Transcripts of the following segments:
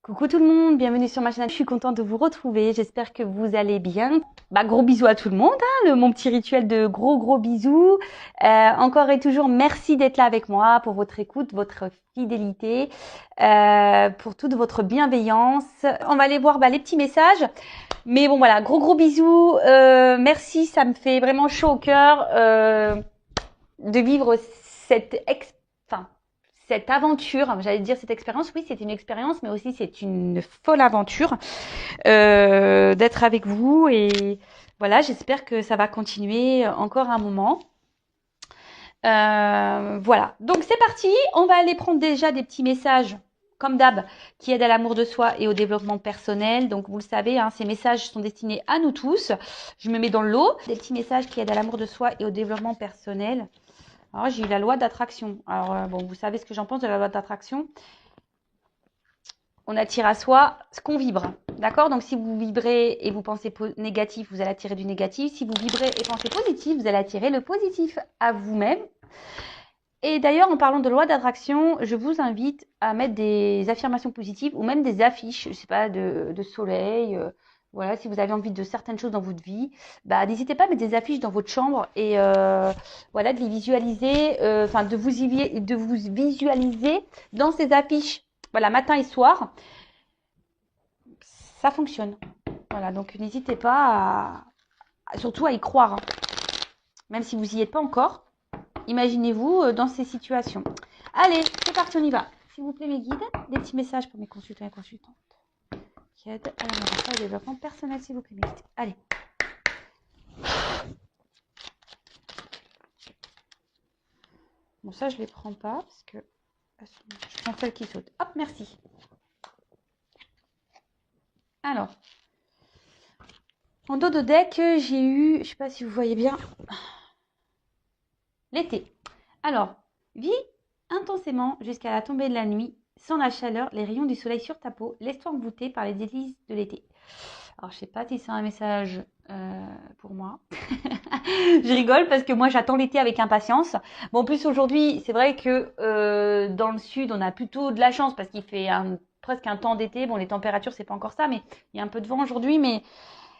Coucou tout le monde, bienvenue sur ma chaîne. Je suis contente de vous retrouver. J'espère que vous allez bien. Gros bisous à tout le monde. Mon petit rituel de gros bisous. Encore et toujours, merci d'être là avec moi pour votre écoute, votre fidélité, pour toute votre bienveillance. On va aller voir les petits messages. Mais bon voilà, gros bisous. Merci, ça me fait vraiment chaud au cœur de vivre cette aventure, j'allais dire cette expérience, oui c'est une expérience, mais aussi c'est une folle aventure d'être avec vous et voilà, j'espère que ça va continuer encore un moment. Voilà, donc c'est parti, on va aller prendre déjà des petits messages comme d'hab, qui aident à l'amour de soi et au développement personnel. Donc vous le savez, ces messages sont destinés à nous tous. Je me mets dans le lot, des petits messages qui aident à l'amour de soi et au développement personnel. Alors, j'ai eu la loi d'attraction. Alors, vous savez ce que j'en pense de la loi d'attraction. On attire à soi ce qu'on vibre. D'accord? Donc, si vous vibrez et vous pensez négatif, vous allez attirer du négatif. Si vous vibrez et pensez positif, vous allez attirer le positif à vous-même. Et d'ailleurs, en parlant de loi d'attraction, je vous invite à mettre des affirmations positives ou même des affiches, je sais pas, de soleil. Voilà, si vous avez envie de certaines choses dans votre vie, n'hésitez pas à mettre des affiches dans votre chambre et voilà, de les visualiser, de vous visualiser dans ces affiches. Voilà, matin et soir, ça fonctionne. Voilà, donc n'hésitez pas surtout à y croire, même si vous n'y êtes pas encore. Imaginez-vous dans ces situations. Allez, c'est parti, on y va. S'il vous plaît, mes guides, des petits messages pour mes consultants et consultantes qui aident à la au développement personnel, s'il vous plaît, mes guides. Allez. Bon, ça, je ne les prends pas parce que je prends celles qui sautent. Hop, merci. Alors, en dos de deck, j'ai eu, je ne sais pas si vous voyez bien, l'été. Alors, vis intensément jusqu'à la tombée de la nuit, sans la chaleur, les rayons du soleil sur ta peau, laisse-toi envoûter par les délices de l'été. Alors, je ne sais pas si c'est un message pour moi. Je rigole parce que moi, j'attends l'été avec impatience. Bon, en plus, aujourd'hui, c'est vrai que dans le sud, on a plutôt de la chance parce qu'il fait presque un temps d'été. Bon, les températures, c'est pas encore ça, mais il y a un peu de vent aujourd'hui, mais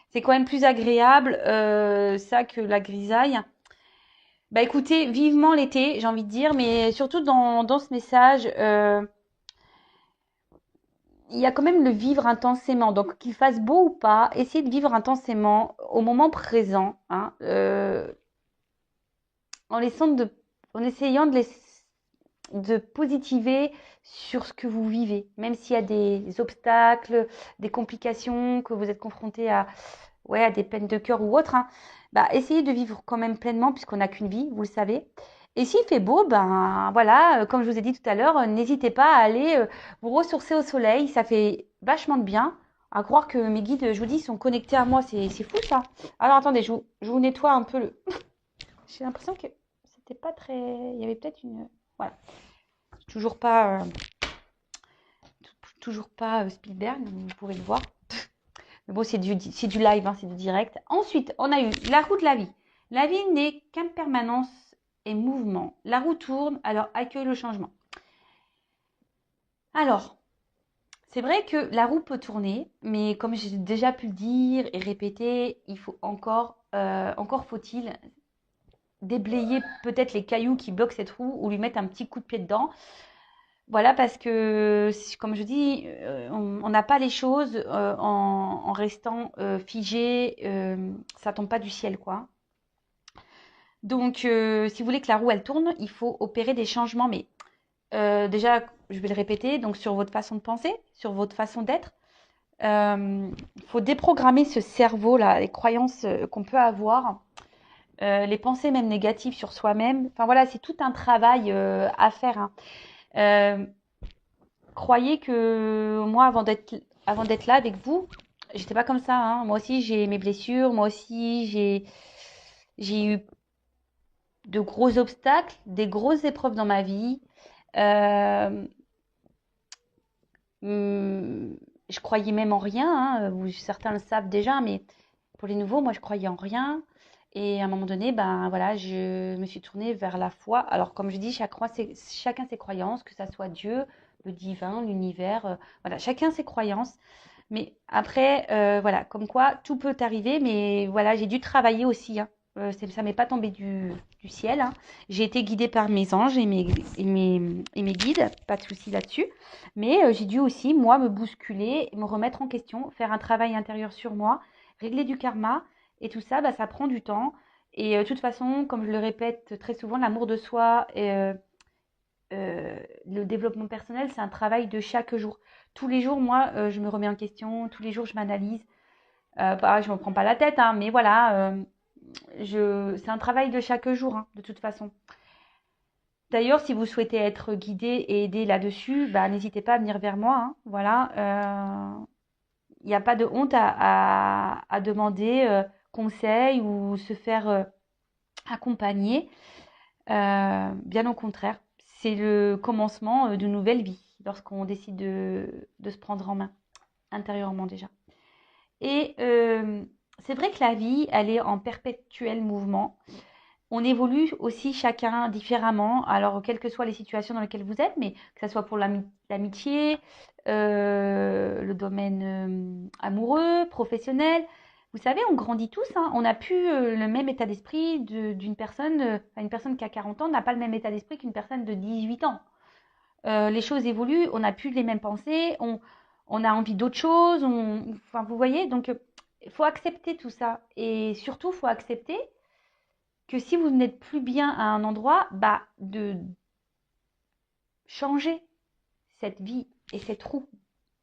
c'est quand même plus agréable ça que la grisaille. Écoutez, vivement l'été, j'ai envie de dire, mais surtout dans ce message, il y a quand même le vivre intensément. Donc, qu'il fasse beau ou pas, essayez de vivre intensément au moment présent, en essayant de positiver sur ce que vous vivez, même s'il y a des obstacles, des complications, que vous êtes confronté à des peines de cœur ou autre. Essayez de vivre quand même pleinement, puisqu'on n'a qu'une vie, vous le savez. Et s'il fait beau, voilà, comme je vous ai dit tout à l'heure, n'hésitez pas à aller vous ressourcer au soleil. Ça fait vachement de bien. À croire que mes guides, je vous dis, sont connectés à moi. C'est fou ça. Alors attendez, je vous nettoie un peu le. J'ai l'impression que c'était pas très. Il y avait peut-être une. Voilà. Toujours pas. Toujours pas Spielberg, vous pourrez le voir. Mais bon, c'est du live, c'est du direct. Ensuite, on a eu la roue de la vie. La vie n'est qu'impermanence et mouvement. La roue tourne, alors accueille le changement. Alors, c'est vrai que la roue peut tourner, mais comme j'ai déjà pu le dire et répéter, il faut encore faut-il déblayer peut-être les cailloux qui bloquent cette roue ou lui mettre un petit coup de pied dedans. Voilà, parce que, comme je dis, on n'a pas les choses en restant figé, ça tombe pas du ciel, quoi. Donc, si vous voulez que la roue, elle tourne, il faut opérer des changements, mais déjà, je vais le répéter, donc sur votre façon de penser, sur votre façon d'être. Il faut déprogrammer ce cerveau-là, les croyances qu'on peut avoir, les pensées même négatives sur soi-même. Enfin voilà, c'est tout un travail à faire. Croyez que moi, avant d'être là avec vous, j'étais pas comme ça. Moi aussi, j'ai mes blessures. Moi aussi, j'ai eu de gros obstacles, des grosses épreuves dans ma vie. Euh, je croyais même en rien. Certains le savent déjà, mais pour les nouveaux, moi, je croyais en rien. Et à un moment donné, voilà, je me suis tournée vers la foi. Alors, comme je dis, chacun ses croyances, que ça soit Dieu, le divin, l'univers. Voilà, chacun ses croyances. Mais après, voilà, comme quoi tout peut arriver. Mais voilà, j'ai dû travailler aussi, hein. Ça m'est pas tombé du ciel, hein. J'ai été guidée par mes anges et mes guides, pas de souci là-dessus. Mais j'ai dû aussi, moi, me bousculer, me remettre en question, faire un travail intérieur sur moi, régler du karma. Et tout ça, bah, ça prend du temps. Et de toute façon, comme je le répète très souvent, l'amour de soi et le développement personnel, c'est un travail de chaque jour. Tous les jours, moi, je me remets en question, tous les jours, je m'analyse. Je ne me prends pas la tête, hein, mais voilà, c'est un travail de chaque jour, hein, de toute façon. D'ailleurs, si vous souhaitez être guidé et aidé là-dessus, bah, n'hésitez pas à venir vers moi, hein, voilà. Il n'y a pas de honte à demander conseil ou se faire accompagner. Bien au contraire, c'est le commencement d'une nouvelle vie lorsqu'on décide de se prendre en main, intérieurement déjà. Et c'est vrai que la vie, elle est en perpétuel mouvement. On évolue aussi chacun différemment, alors quelles que soient les situations dans lesquelles vous êtes, mais que ce soit pour l'amitié, le domaine amoureux, professionnel. Vous savez, on grandit tous, hein. On n'a plus le même état d'esprit d'une personne, une personne qui a 40 ans n'a pas le même état d'esprit qu'une personne de 18 ans. Les choses évoluent, on n'a plus les mêmes pensées, on a envie d'autre chose, enfin, vous voyez, donc il faut accepter tout ça. Et surtout, il faut accepter que si vous n'êtes plus bien à un endroit, bah, de changer cette vie et cette roue,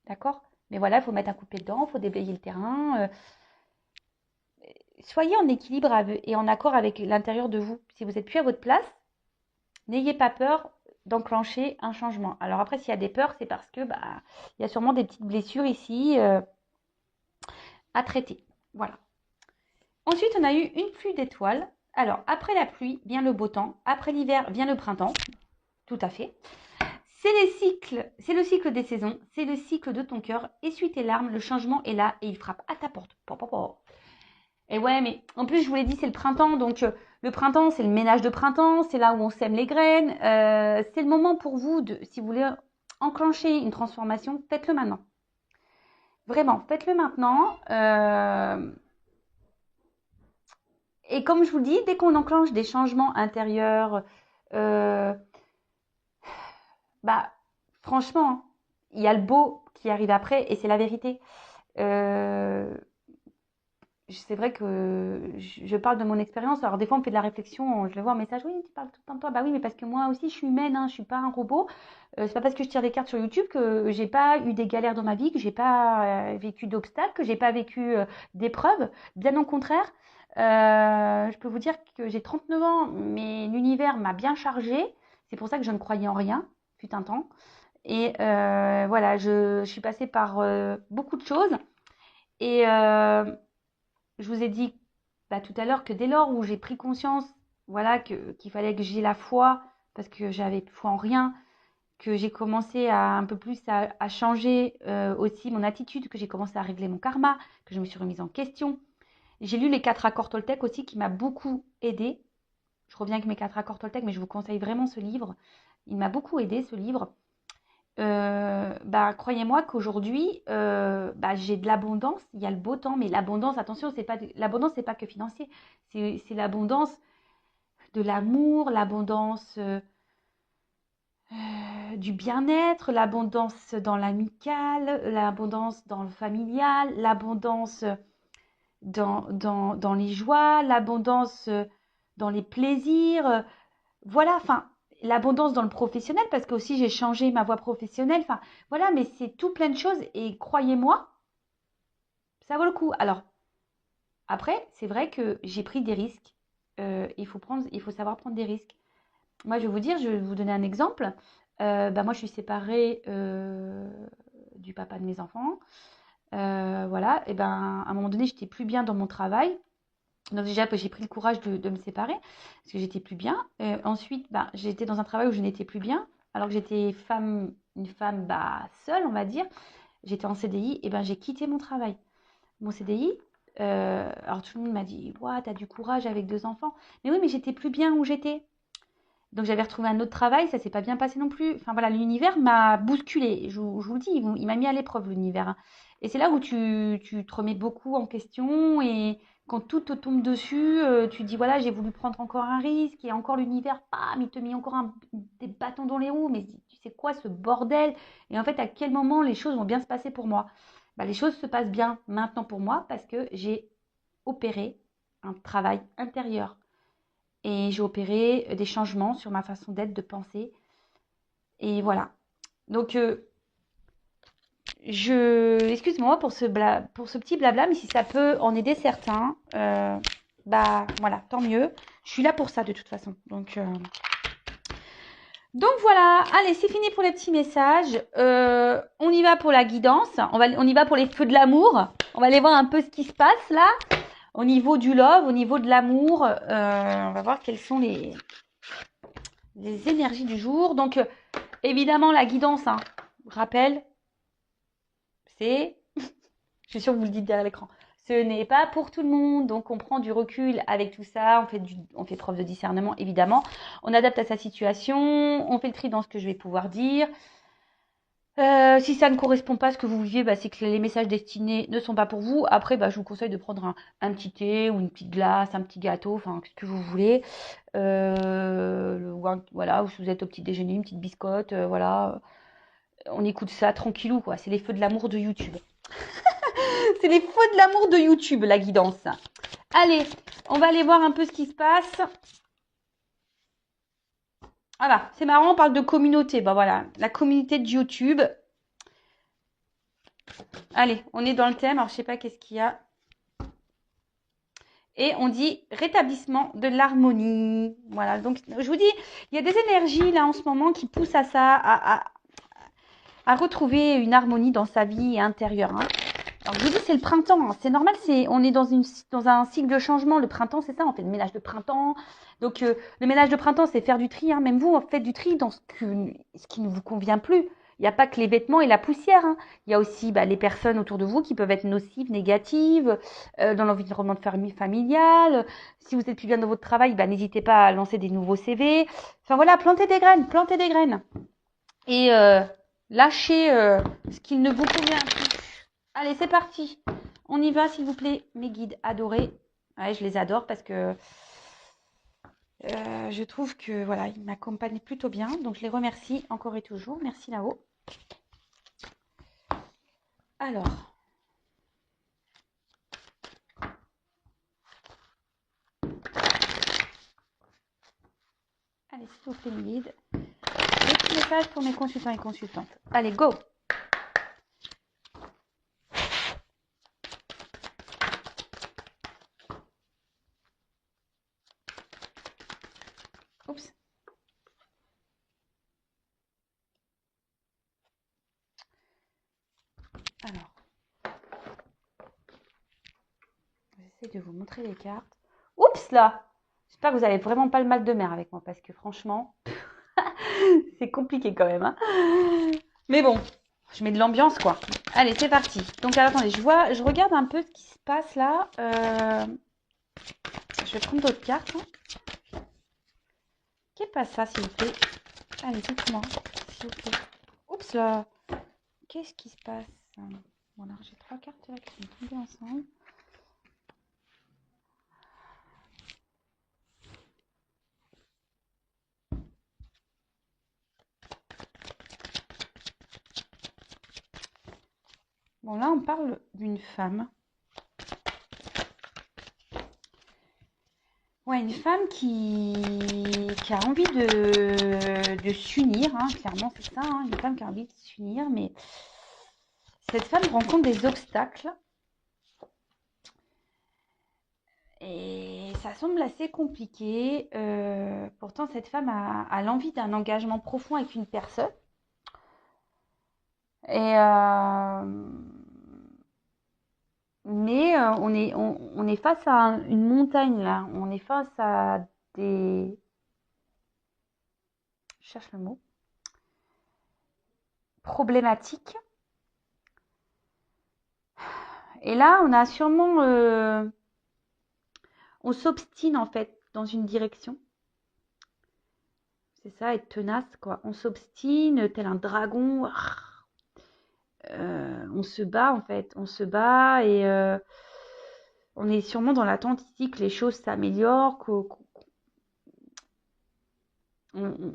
d'accord? Mais voilà, il faut mettre un coup de pied dedans, il faut déblayer le terrain. Soyez en équilibre et en accord avec l'intérieur de vous. Si vous n'êtes plus à votre place, n'ayez pas peur d'enclencher un changement. Alors après, s'il y a des peurs, c'est parce que bah, il y a sûrement des petites blessures ici à traiter. Voilà. Ensuite, on a eu une pluie d'étoiles. Alors, après la pluie vient le beau temps. Après l'hiver vient le printemps. Tout à fait. C'est le cycle des saisons. C'est le cycle de ton cœur. Essuie tes larmes. Le changement est là et il frappe à ta porte. Et ouais, mais en plus, je vous l'ai dit, c'est le printemps. Donc, le printemps, c'est le ménage de printemps. C'est là où on sème les graines. C'est le moment pour vous, si vous voulez enclencher une transformation, faites-le maintenant. Vraiment, faites-le maintenant. Et comme je vous le dis, dès qu'on enclenche des changements intérieurs, euh, bah, franchement, il y a le beau qui arrive après et c'est la vérité. Euh, c'est vrai que je parle de mon expérience. Alors, des fois, on me fait de la réflexion. Je le vois en message. Oui, tu parles tout le temps de toi. Bah oui, mais parce que moi aussi, je suis humaine. Hein, je suis pas un robot. C'est pas parce que je tire des cartes sur YouTube que j'ai pas eu des galères dans ma vie, que j'ai pas vécu d'obstacles, que j'ai pas vécu d'épreuves. Bien au contraire. Je peux vous dire que j'ai 39 ans, mais l'univers m'a bien chargée. C'est pour ça que je ne croyais en rien, fut un temps. Et voilà, je suis passée par beaucoup de choses. Et je vous ai dit bah, tout à l'heure que dès lors où j'ai pris conscience, voilà, qu'il fallait que j'ai la foi, parce que j'avais foi en rien, que j'ai commencé à un peu plus à changer aussi mon attitude, que j'ai commencé à régler mon karma, que je me suis remise en question. J'ai lu les 4 accords Toltec aussi qui m'a beaucoup aidé. Je reviens avec mes 4 accords Toltec, mais je vous conseille vraiment ce livre. Il m'a beaucoup aidé ce livre. Bah, croyez-moi qu'aujourd'hui, bah, j'ai de l'abondance, il y a le beau temps, mais l'abondance, attention, l'abondance, c'est pas que financier, c'est l'abondance de l'amour, l'abondance du bien-être, l'abondance dans l'amical, l'abondance dans le familial, l'abondance dans les joies, l'abondance dans les plaisirs. Voilà, enfin, l'abondance dans le professionnel, parce que aussi j'ai changé ma voie professionnelle. Enfin, voilà, mais c'est tout plein de choses et croyez-moi, ça vaut le coup. Alors, après, c'est vrai que j'ai pris des risques. Il faut savoir prendre des risques. Moi, je vais vous dire, je vais vous donner un exemple. Bah, moi, je suis séparée du papa de mes enfants. Voilà, et ben, à un moment donné, j'étais plus bien dans mon travail. Donc déjà, j'ai pris le courage de me séparer parce que j'étais plus bien. Ensuite, bah, j'étais dans un travail où je n'étais plus bien, alors que j'étais une femme bah, seule, on va dire. J'étais en CDI, et ben j'ai quitté mon travail. Mon CDI, alors tout le monde m'a dit, ouah, t'as du courage avec 2 enfants. Mais oui, mais j'étais plus bien où j'étais. Donc j'avais retrouvé un autre travail, ça s'est pas bien passé non plus. Enfin voilà, l'univers m'a bousculé. Je vous le dis, il m'a mis à l'épreuve l'univers, hein. Et c'est là où tu te remets beaucoup en question et quand tout te tombe dessus, tu te dis voilà, j'ai voulu prendre encore un risque et encore l'univers, bam, il te met encore des bâtons dans les roues. Mais tu sais quoi, ce bordel? Et en fait, à quel moment les choses vont bien se passer pour moi? Bah, les choses se passent bien maintenant pour moi parce que j'ai opéré un travail intérieur et j'ai opéré des changements sur ma façon d'être, de penser. Et voilà. Donc, excuse-moi pour ce petit blabla, mais si ça peut en aider certains, bah voilà, tant mieux. Je suis là pour ça de toute façon. Donc voilà, allez, c'est fini pour les petits messages. On y va pour la guidance. On y va pour les feux de l'amour. On va aller voir un peu ce qui se passe là. Au niveau du love, au niveau de l'amour, on va voir quelles sont les énergies du jour. Donc, évidemment, la guidance, hein, rappel, c'est, je suis sûre que vous le dites derrière l'écran, ce n'est pas pour tout le monde. Donc, on prend du recul avec tout ça. On fait preuve de discernement, évidemment. On adapte à sa situation. On fait le tri dans ce que je vais pouvoir dire. Si ça ne correspond pas à ce que vous vivez, bah, c'est que les messages destinés ne sont pas pour vous. Après, bah, je vous conseille de prendre un petit thé ou une petite glace, un petit gâteau, enfin, ce que vous voulez. Voilà, ou si vous êtes au petit déjeuner, une petite biscotte, voilà. On écoute ça tranquillou, quoi. C'est les feux de l'amour de YouTube. C'est les feux de l'amour de YouTube, la guidance. Allez, on va aller voir un peu ce qui se passe. Voilà, c'est marrant, on parle de communauté. Bah voilà, la communauté de YouTube. Allez, on est dans le thème. Alors, je sais pas qu'est-ce qu'il y a. Et on dit rétablissement de l'harmonie. Voilà, donc je vous dis, il y a des énergies là en ce moment qui poussent à ça, à retrouver une harmonie dans sa vie intérieure, hein. Alors je vous dis, c'est le printemps, hein. C'est normal, on est dans un cycle de changement. Le printemps, c'est ça, on fait le ménage de printemps. Donc le ménage de printemps, c'est faire du tri, hein. Même vous, faites du tri dans ce qui ne vous convient plus. Il n'y a pas que les vêtements et la poussière, hein. Il y a aussi les personnes autour de vous qui peuvent être nocives, négatives, dans l'environnement familial. Si vous êtes plus bien dans votre travail, n'hésitez pas à lancer des nouveaux CV. Enfin voilà, plantez des graines, plantez des graines. Et lâchez ce qui ne vous convient plus. Allez, c'est parti. On y va, s'il vous plaît, mes guides adorés. Ouais, je les adore parce que je trouve que voilà, ils m'accompagnent plutôt bien. Donc, je les remercie encore et toujours. Merci là-haut. Alors. Allez, s'il vous plaît, mes guides. Des petits messages pour mes consultants et consultantes. Allez, go. Oups. Alors. J'essaie de vous montrer les cartes. Oups là. J'espère que vous n'avez vraiment pas le mal de mer avec moi parce que franchement, c'est compliqué quand même, hein. Mais bon, je mets de l'ambiance quoi. Allez, c'est parti. Donc alors, attendez, je regarde un peu ce qui se passe là. Je vais prendre d'autres cartes, hein. Qu'est-ce pas ça, s'il vous plaît? Allez, dites-moi, s'il vous plaît. Oups là. Qu'est-ce qui se passe? Bon, alors j'ai 3 cartes là qui sont tombées ensemble. Bon, là, on parle d'une femme. Ouais, une femme qui a envie de s'unir, hein, clairement, c'est ça, hein, une femme qui a envie de s'unir, mais cette femme rencontre des obstacles et ça semble assez compliqué. Pourtant, cette femme a l'envie d'un engagement profond avec une personne. Et mais on est face à une montagne là. On est face à des... Je cherche le mot. Problématiques. Et là, on a sûrement... on s'obstine en fait dans une direction. C'est ça, être tenace, quoi. On s'obstine, tel un dragon. On se bat, en fait. On se bat et on est sûrement dans l'attente ici que les choses s'améliorent, on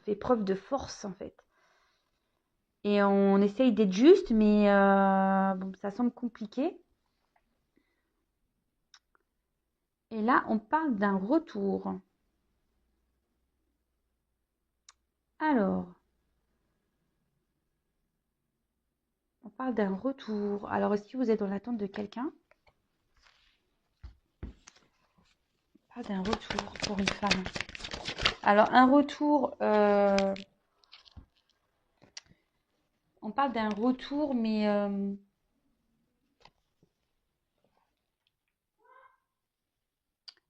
fait preuve de force, en fait. Et on essaye d'être juste, mais bon, ça semble compliqué. Et là, on parle d'un retour. Alors, on parle d'un retour. Alors, est-ce que vous êtes dans l'attente de quelqu'un? On parle d'un retour pour une femme. Alors, un retour, on parle d'un retour, mais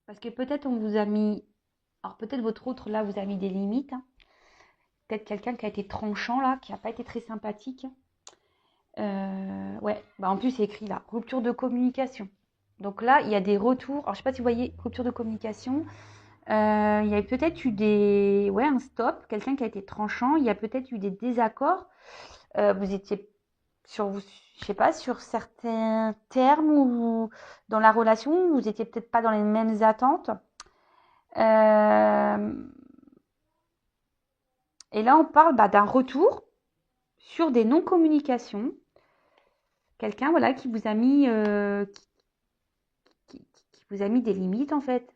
parce que peut-être on vous a mis, alors peut-être votre autre là vous a mis des limites, hein. Peut-être quelqu'un qui a été tranchant là, qui n'a pas été très sympathique. Ouais, bah en plus c'est écrit là, rupture de communication. Donc là, il y a des retours. Alors je sais pas si vous voyez, rupture de communication. Il y a peut-être eu ouais, un stop, quelqu'un qui a été tranchant. Il y a peut-être eu des désaccords. Vous étiez je sais pas, sur certains termes ou dans la relation, vous étiez peut-être pas dans les mêmes attentes. Et là, on parle d'un retour sur des non-communications. Quelqu'un, voilà, qui vous a mis, qui vous a mis des limites en fait.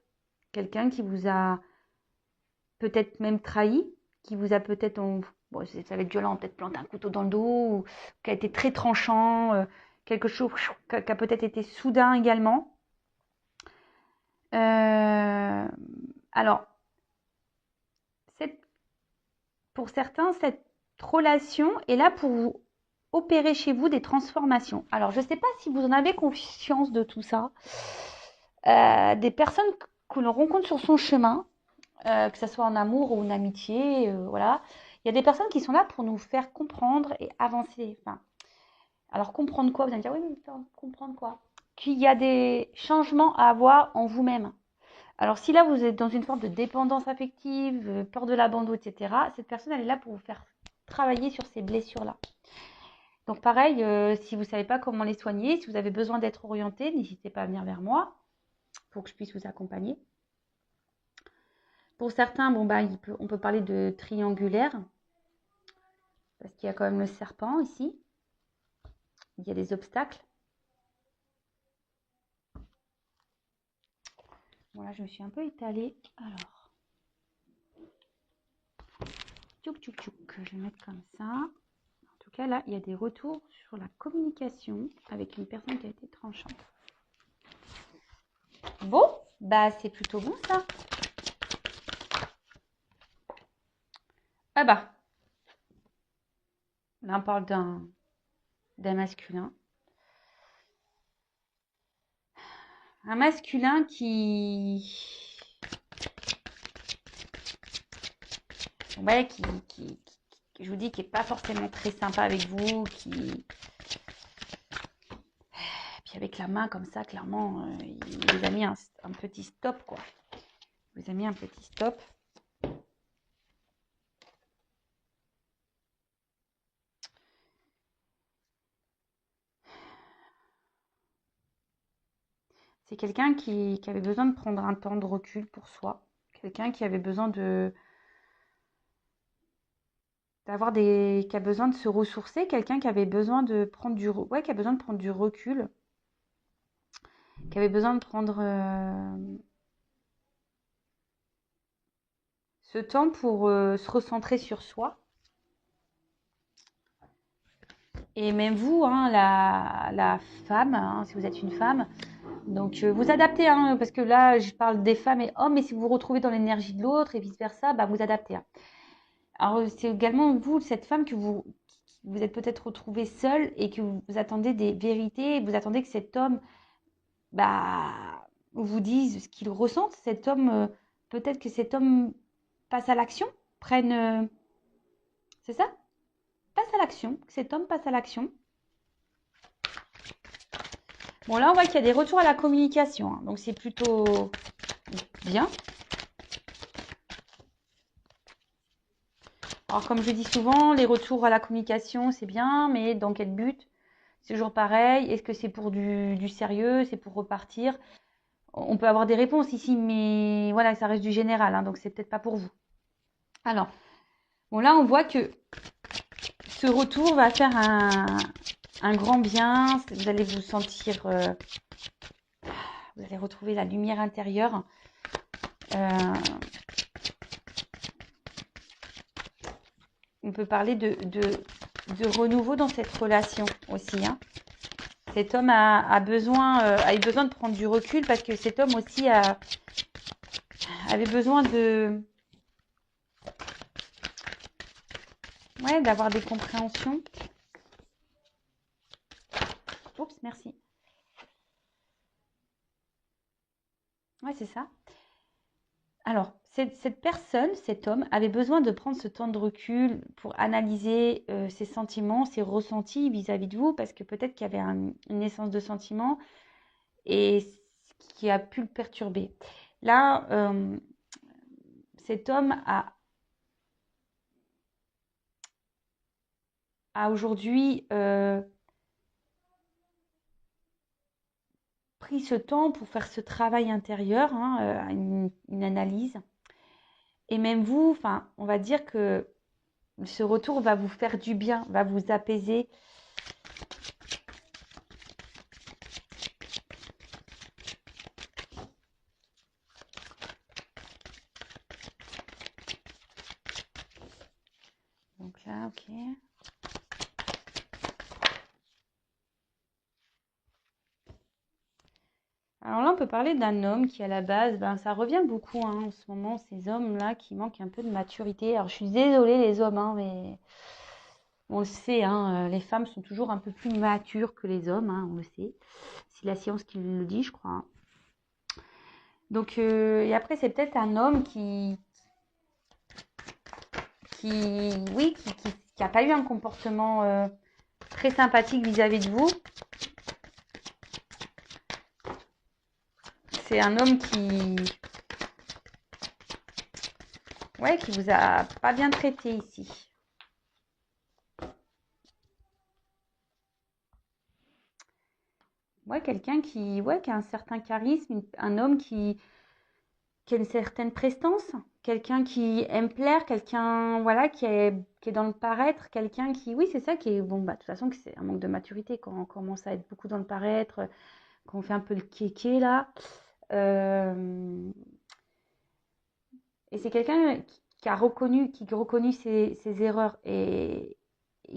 Quelqu'un qui vous a peut-être même trahi, qui vous a peut-être, bon, ça va être violent, peut-être planté un couteau dans le dos, ou qui a été très tranchant, quelque chose qui a peut-être été soudain également. Alors, pour certains, cette relation est là pour vous opérer chez vous des transformations. Alors, je ne sais pas si vous en avez conscience de tout ça. Des personnes que l'on rencontre sur son chemin, que ce soit en amour ou en amitié, voilà. Il y a des personnes qui sont là pour nous faire comprendre et avancer. Enfin, alors, comprendre quoi? Vous allez me dire, oui, mais comprendre quoi? Qu'il y a des changements à avoir en vous-même. Alors, si là, vous êtes dans une forme de dépendance affective, peur de l'abandon, etc., cette personne, elle est là pour vous faire travailler sur ces blessures-là. Donc, pareil, si vous ne savez pas comment les soigner, si vous avez besoin d'être orienté, n'hésitez pas à venir vers moi pour que je puisse vous accompagner. Pour certains, bon, on peut parler de triangulaire, parce qu'il y a quand même le serpent ici. Il y a des obstacles. Voilà, je me suis un peu étalée. Alors, tchouk, tchouk, tchouk. Je vais mettre comme ça. En tout cas, là, il y a des retours sur la communication avec une personne qui a été tranchante. Bon, bah c'est plutôt bon ça. Ah bah, là on parle d'un masculin. Un masculin ouais, je vous dis, qui n'est pas forcément très sympa avec vous, puis avec la main comme ça, clairement, il vous a mis un petit stop, quoi. Il vous a mis un petit stop. C'est quelqu'un qui avait besoin de prendre un temps de recul pour soi. Quelqu'un qui avait besoin qui a besoin de se ressourcer. Quelqu'un qui avait besoin de prendre qui a besoin de prendre du recul. Qui avait besoin de prendre ce temps pour se recentrer sur soi. Et même vous, hein, la femme, hein, si vous êtes une femme, donc vous adaptez, hein, parce que là je parle des femmes et hommes, mais si vous vous retrouvez dans l'énergie de l'autre et vice versa, bah, vous adaptez, hein. Alors c'est également vous, cette femme, que vous êtes peut-être retrouvée seule et que vous attendez des vérités, vous attendez que cet homme vous dise ce qu'il ressent. Cet homme, peut-être que cet homme passe à l'action, prenne... c'est ça? Passe à l'action, que cet homme passe à l'action. Bon, là, on voit qu'il y a des retours à la communication, hein, donc c'est plutôt bien. Alors, comme je dis souvent, les retours à la communication, c'est bien, mais dans quel but? C'est toujours pareil. Est-ce que c'est pour du sérieux? C'est pour repartir? On peut avoir des réponses ici, mais voilà, ça reste du général, hein, donc c'est peut-être pas pour vous. Alors, bon, là, on voit que ce retour va faire un grand bien. Vous allez vous sentir, vous allez retrouver la lumière intérieure. On peut parler de renouveau dans cette relation aussi, hein. Cet homme a eu besoin de prendre du recul parce que cet homme aussi avait besoin d'avoir des compréhensions. Oups, merci. Ouais, c'est ça. Alors, cette personne, cet homme, avait besoin de prendre ce temps de recul pour analyser ses sentiments, ses ressentis vis-à-vis de vous, parce que peut-être qu'il y avait une naissance de sentiments et qui a pu le perturber. Là, cet homme a aujourd'hui pris ce temps pour faire ce travail intérieur, hein, une analyse. Et même vous, enfin, on va dire que ce retour va vous faire du bien, va vous apaiser. Donc là, ok. Alors là, on peut parler d'un homme qui, à la base, ça revient beaucoup, hein, en ce moment, ces hommes-là qui manquent un peu de maturité. Alors, je suis désolée, les hommes, hein, mais on le sait, hein, les femmes sont toujours un peu plus matures que les hommes, hein, on le sait. C'est la science qui le dit, je crois, hein. Donc, et après, c'est peut-être un homme qui a pas eu un comportement très sympathique vis-à-vis de vous. C'est un homme qui vous a pas bien traité ici. Ouais, quelqu'un qui a un certain charisme, un homme qui a une certaine prestance, quelqu'un qui aime plaire, quelqu'un voilà qui est dans le paraître, quelqu'un qui oui c'est ça qui est bon de toute façon que c'est un manque de maturité quand on commence à être beaucoup dans le paraître, quand on fait un peu le kéké là. Et c'est quelqu'un qui a reconnu ses erreurs et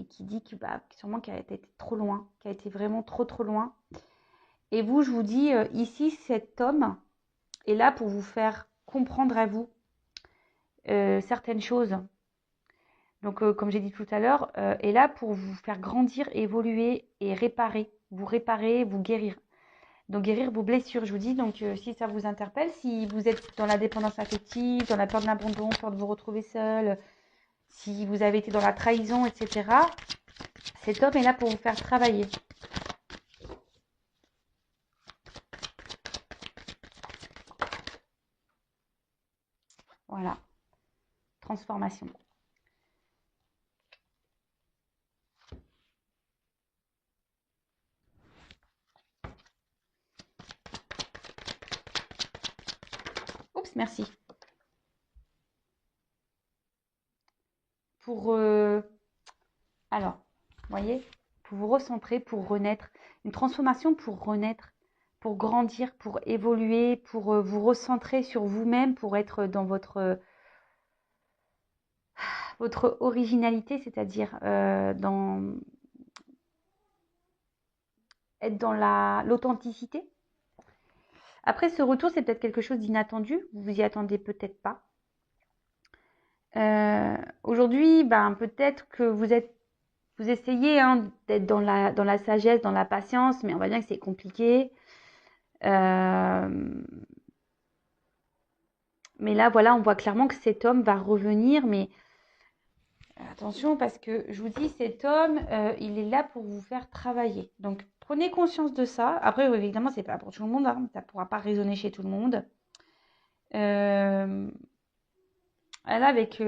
qui dit que sûrement qu'elle a été trop loin, qu'elle a été vraiment trop loin. Et vous, je vous dis, ici, cet homme est là pour vous faire comprendre à vous certaines choses. Donc, comme j'ai dit tout à l'heure, est là pour vous faire grandir, évoluer et réparer, vous guérir. Donc, guérir vos blessures, je vous dis. Donc, si ça vous interpelle, si vous êtes dans la dépendance affective, dans la peur de l'abandon, peur de vous retrouver seul, si vous avez été dans la trahison, etc., cet homme est là pour vous faire travailler. Voilà. Transformation. Oups, merci. Alors, vous voyez, pour vous recentrer, pour renaître, une transformation pour renaître, pour grandir, pour évoluer, pour vous recentrer sur vous-même, pour être dans votre originalité, c'est-à-dire être dans l'authenticité. Après, ce retour, c'est peut-être quelque chose d'inattendu, vous vous y attendez peut-être pas. Aujourd'hui, peut-être que vous essayez d'être dans la sagesse, dans la patience, mais on va dire que c'est compliqué. Mais là, voilà, on voit clairement que cet homme va revenir, mais attention parce que je vous dis, cet homme, il est là pour vous faire travailler. Donc, prenez conscience de ça. Après, évidemment, c'est pas pour tout le monde, hein, ça ne pourra pas résonner chez tout le monde. Là, avec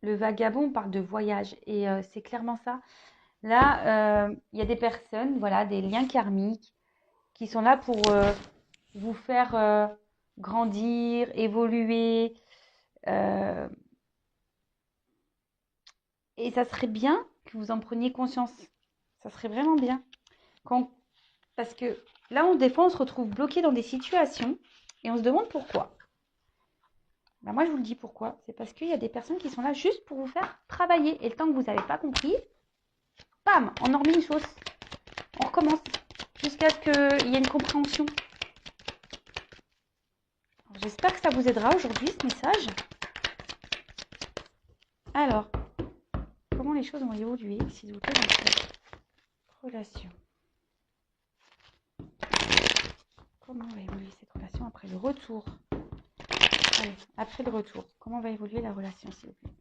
le vagabond parle de voyage et c'est clairement ça. Là, il y a des personnes, voilà, des liens karmiques qui sont là pour vous faire grandir, évoluer. euh, et ça serait bien que vous en preniez conscience. Ça serait vraiment bien. Quand... Parce que là, des fois, on se retrouve bloqué dans des situations et on se demande pourquoi. Ben moi, je vous le dis pourquoi. C'est parce qu'il y a des personnes qui sont là juste pour vous faire travailler. Et le temps que vous n'avez pas compris, bam, on en remet une sauce. On recommence jusqu'à ce qu'il y ait une compréhension. J'espère que ça vous aidera aujourd'hui, ce message. Alors, comment les choses vont évoluer, s'il vous plaît, dans cette relation? Comment va évoluer cette relation après le retour? Allez, après le retour, comment va évoluer la relation, s'il vous plaît?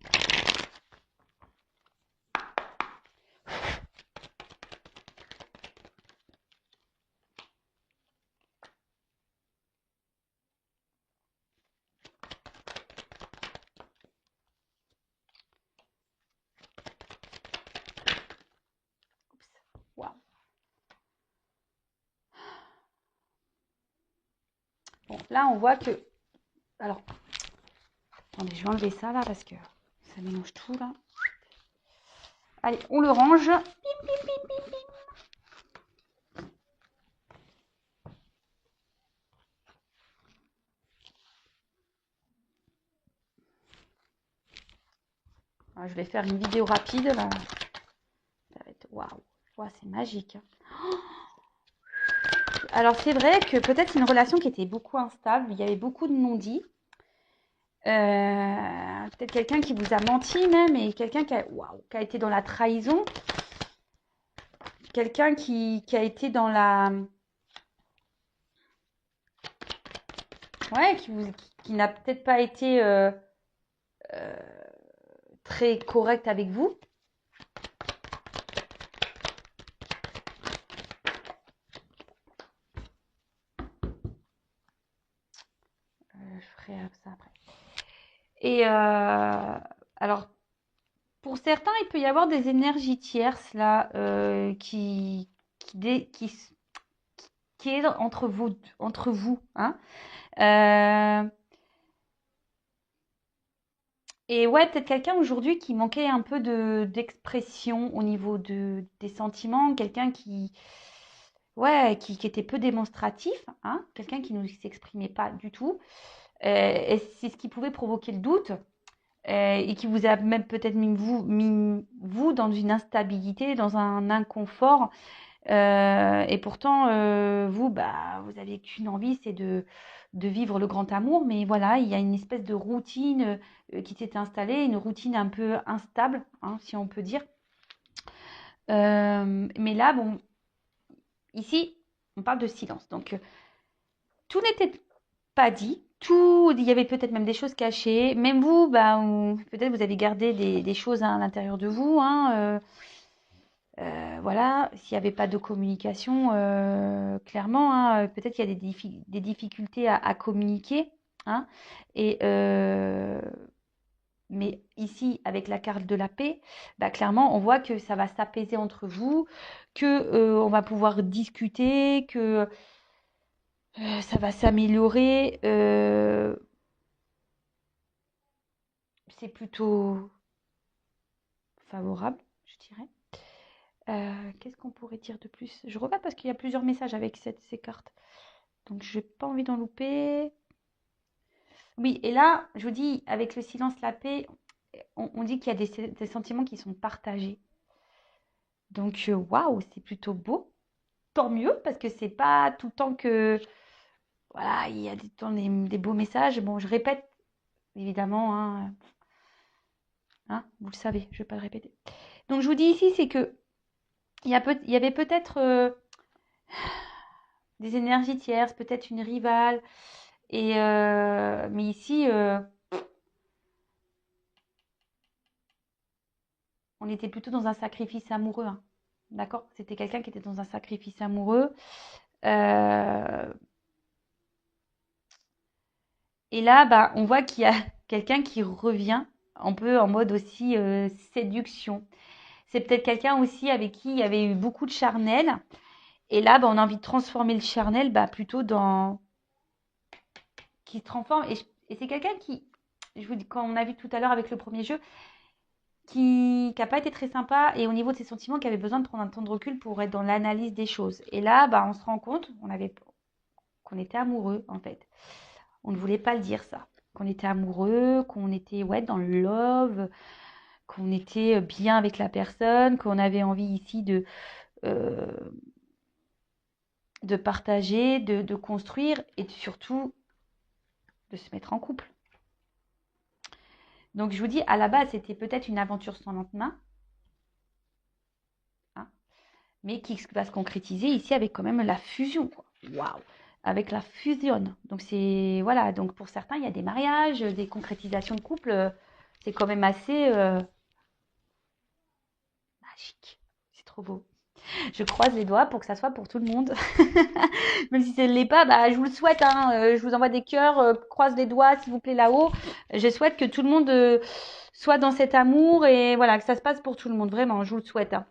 Oups. Waouh. Bon, là, on voit que... Alors, attendez, je vais enlever ça, là, parce que ça mélange tout, là. Allez, on le range. Bim, bim, bim, bim, bim. Alors, je vais faire une vidéo rapide, là. Ça va être... Waouh. Wow, c'est magique. Alors, c'est vrai que peut-être une relation qui était beaucoup instable, il y avait beaucoup de non-dits. Peut-être quelqu'un qui vous a menti même, et quelqu'un qui a été dans la trahison. Quelqu'un qui a été dans la... Ouais, qui n'a peut-être pas été très correct avec vous. Je ferai ça après. Et alors, pour certains, il peut y avoir des énergies tierces là qui est entre vous, hein. Et ouais, peut-être quelqu'un aujourd'hui qui manquait un peu d'expression au niveau des sentiments, quelqu'un ouais, qui était peu démonstratif, hein, quelqu'un qui ne s'exprimait pas du tout. Et c'est ce qui pouvait provoquer le doute et qui vous a même peut-être mis vous dans une instabilité, dans un inconfort. Et pourtant, vous, bah, vous avez qu'une envie, c'est de vivre le grand amour. Mais voilà, il y a une espèce de routine qui s'est installée, une routine un peu instable, hein, si on peut dire. Mais là, bon, ici, on parle de silence. Donc, tout n'était pas dit. Tout, il y avait peut-être même des choses cachées. Même vous, bah, peut-être vous avez gardé des choses à l'intérieur de vous, hein, voilà, s'il n'y avait pas de communication, clairement, hein, peut-être qu'il y a des difficultés à communiquer, hein, et, mais ici, avec la carte de la paix, bah, clairement, on voit que ça va s'apaiser entre vous, que on va pouvoir discuter, que ça va s'améliorer. C'est plutôt favorable, je dirais. Qu'est-ce qu'on pourrait dire de plus? Je regarde parce qu'il y a plusieurs messages avec ces cartes. Donc, je n'ai pas envie d'en louper. Oui, et là, je vous dis, avec le silence, la paix, on dit qu'il y a des sentiments qui sont partagés. Donc, waouh, c'est plutôt beau. Tant mieux, parce que c'est pas tout le temps que... Voilà, il y a des beaux messages. Bon, je répète, évidemment, hein, vous le savez, je ne vais pas le répéter. Donc, je vous dis ici, c'est que il y avait peut-être des énergies tierces, peut-être une rivale. Et, mais ici, on était plutôt dans un sacrifice amoureux, hein. D'accord? C'était quelqu'un qui était dans un sacrifice amoureux. Euh, et là, bah, on voit qu'il y a quelqu'un qui revient un peu en mode aussi séduction. C'est peut-être quelqu'un aussi avec qui il y avait eu beaucoup de charnel. Et là, bah, on a envie de transformer le charnel bah, plutôt dans... qui se transforme. Et c'est quelqu'un qui, je vous dis, quand on a vu tout à l'heure avec le premier jeu, qui n'a pas été très sympa et au niveau de ses sentiments, qui avait besoin de prendre un temps de recul pour être dans l'analyse des choses. Et là, bah, on se rend compte qu'on était amoureux, en fait. On ne voulait pas le dire, ça. Qu'on était amoureux, qu'on était ouais, dans le love, qu'on était bien avec la personne, qu'on avait envie ici euh, de partager, de construire et surtout de se mettre en couple. Donc je vous dis, à la base, c'était peut-être une aventure sans lendemain, hein, mais qui va se concrétiser ici avec quand même la fusion. Waouh! Avec la fusion. Donc c'est voilà. Donc pour certains, il y a des mariages, des concrétisations de couple. C'est quand même assez magique. C'est trop beau. Je croise les doigts pour que ça soit pour tout le monde. Même si ça ne l'est pas, bah, je vous le souhaite. Hein. Je vous envoie des cœurs. Croise les doigts, s'il vous plaît, là-haut. Je souhaite que tout le monde soit dans cet amour et voilà, que ça se passe pour tout le monde. Vraiment, je vous le souhaite. Hein.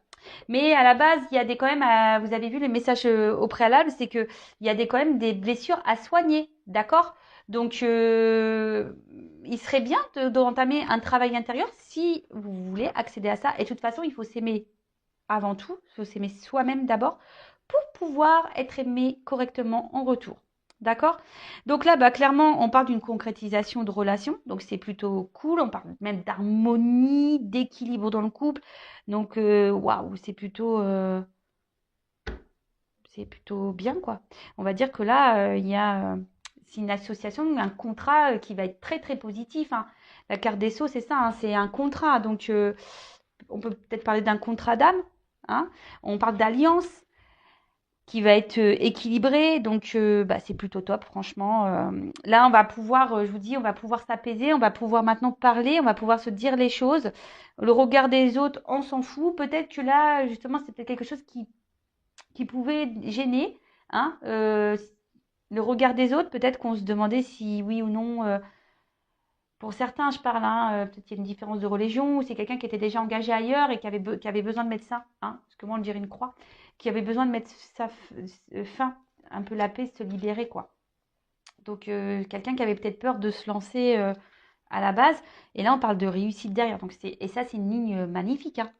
Mais à la base, il y a des quand même, vous avez vu les messages au préalable, c'est que il y a des quand même des blessures à soigner, d'accord? Donc, il serait bien d'entamer un travail intérieur si vous voulez accéder à ça. Et de toute façon, il faut s'aimer avant tout, il faut s'aimer soi-même d'abord pour pouvoir être aimé correctement en retour. D'accord? Donc là, bah, clairement, on parle d'une concrétisation de relation. Donc c'est plutôt cool. On parle même d'harmonie, d'équilibre dans le couple. Donc, waouh, c'est plutôt bien, quoi. On va dire que là, il y a c'est une association, un contrat qui va être très, très positif. Hein. La carte des sceaux, c'est ça, hein, c'est un contrat. Donc, on peut peut-être parler d'un contrat d'âme. Hein. On parle d'alliance qui va être équilibré. Donc, bah, c'est plutôt top, franchement. Là, on va pouvoir, je vous dis, on va pouvoir s'apaiser, on va pouvoir maintenant parler, on va pouvoir se dire les choses. Le regard des autres, on s'en fout. Peut-être que là, justement, c'est peut-être quelque chose qui pouvait gêner. Hein, le regard des autres, peut-être qu'on se demandait si oui ou non. Pour certains, je parle, hein, peut-être qu'il y a une différence de religion, ou c'est quelqu'un qui était déjà engagé ailleurs et qui avait besoin de mettre ça, hein, parce que moi on dirait une croix, qui avait besoin de mettre sa fin, un peu la paix, se libérer, quoi. Donc quelqu'un qui avait peut-être peur de se lancer à la base, et là on parle de réussite derrière, donc et ça c'est une ligne magnifique, hein.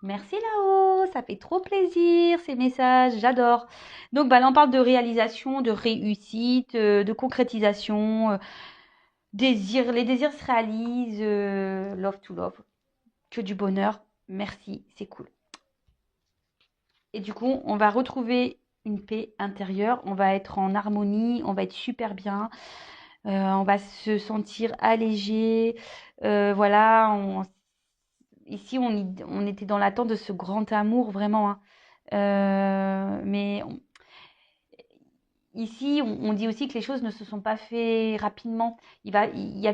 Merci là-haut, ça fait trop plaisir ces messages, j'adore. Donc bah, là on parle de réalisation, de réussite, de concrétisation. Les désirs se réalisent, love to love, que du bonheur, merci, c'est cool. Et du coup, on va retrouver une paix intérieure, on va être en harmonie, on va être super bien, on va se sentir allégé, voilà, ici on était dans l'attente de ce grand amour vraiment, hein. Mais ici, on dit aussi que les choses ne se sont pas faites rapidement. Il y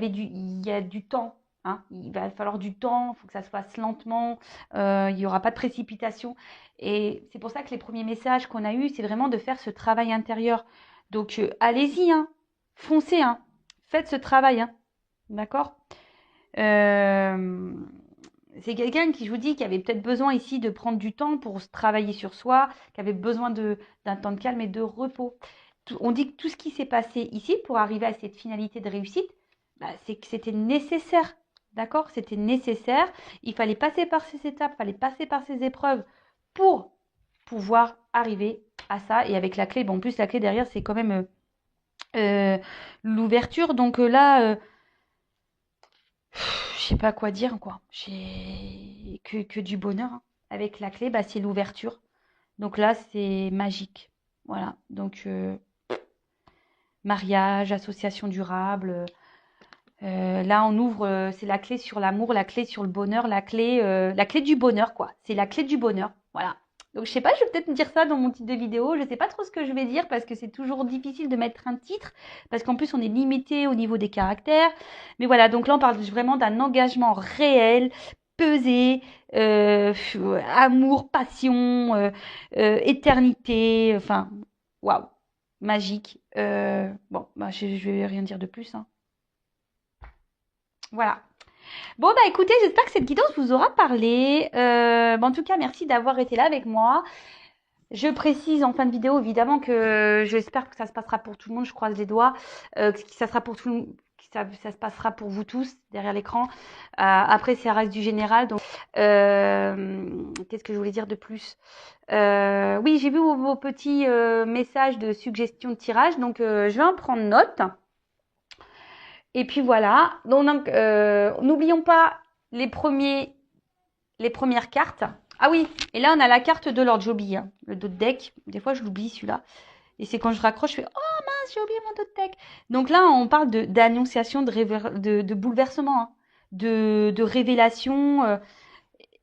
a du temps. Hein. Il va falloir du temps, il faut que ça se fasse lentement, il n'y aura pas de précipitation. Et c'est pour ça que les premiers messages qu'on a eus, c'est vraiment de faire ce travail intérieur. Donc, allez-y, hein, foncez, hein, faites ce travail, hein, d'accord. Euh, c'est quelqu'un qui, je vous dis, qui avait peut-être besoin ici de prendre du temps pour se travailler sur soi, qui avait besoin d'un temps de calme et de repos. On dit que tout ce qui s'est passé ici pour arriver à cette finalité de réussite, bah, c'est que c'était nécessaire. D'accord? C'était nécessaire. Il fallait passer par ces étapes, il fallait passer par ces épreuves pour pouvoir arriver à ça. Et avec la clé, bon, en plus, la clé derrière, c'est quand même l'ouverture. Donc là, je sais pas quoi dire, quoi. J'ai que du bonheur. Hein. Avec la clé, bah, c'est l'ouverture. Donc là, c'est magique. Voilà. Donc, mariage, association durable. Là, on ouvre, c'est la clé sur l'amour, la clé sur le bonheur, la clé du bonheur, quoi. C'est la clé du bonheur. Voilà. Donc, je sais pas, je vais peut-être me dire ça dans mon titre de vidéo. Je sais pas trop ce que je vais dire parce que c'est toujours difficile de mettre un titre parce qu'en plus, on est limité au niveau des caractères. Mais voilà, donc là, on parle vraiment d'un engagement réel, pesé, amour, passion, éternité. Enfin, waouh, magique. Bon, bah, je vais rien dire de plus, hein. Voilà. Bon, bah écoutez, j'espère que cette guidance vous aura parlé. En tout cas, merci d'avoir été là avec moi. Je précise en fin de vidéo, évidemment, que j'espère que ça se passera pour tout le monde. Je croise les doigts. Que ça sera pour tout le monde. Ça se passera pour vous tous derrière l'écran. Après, ça reste du général. Donc, qu'est-ce que je voulais dire de plus? Oui, j'ai vu vos petits messages de suggestions de tirage. Donc, je vais en prendre note. Et puis voilà. Donc, n'oublions pas les premières cartes. Ah oui, et là on a la carte de l'ordre, j'oublie, hein, le dos de deck. Des fois je l'oublie celui-là. Et c'est quand je raccroche, je fais oh mince, j'ai oublié mon dos de deck. Donc là on parle d'annonciation, de bouleversement, hein, de révélation.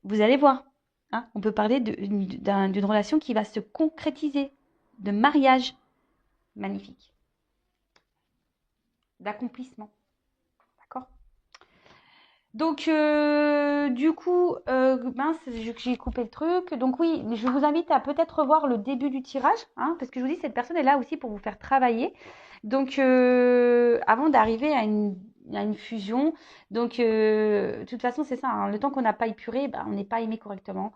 Vous allez voir, hein, on peut parler d'une relation qui va se concrétiser, de mariage magnifique, d'accomplissement. D'accord? Donc, du coup, mince, j'ai coupé le truc. Donc oui, je vous invite à peut-être revoir le début du tirage, hein, parce que je vous dis, cette personne est là aussi pour vous faire travailler. Donc, avant d'arriver à une fusion. Donc, de toute façon, c'est ça, hein, le temps qu'on n'a pas épuré, on n'est pas aimé correctement.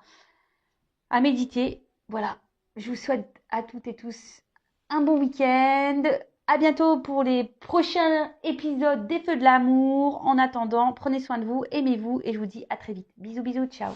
À méditer, voilà. Je vous souhaite à toutes et tous un bon week-end. À bientôt pour les prochains épisodes des Feux de l'amour. En attendant, prenez soin de vous, aimez-vous et je vous dis à très vite. Bisous, bisous, ciao.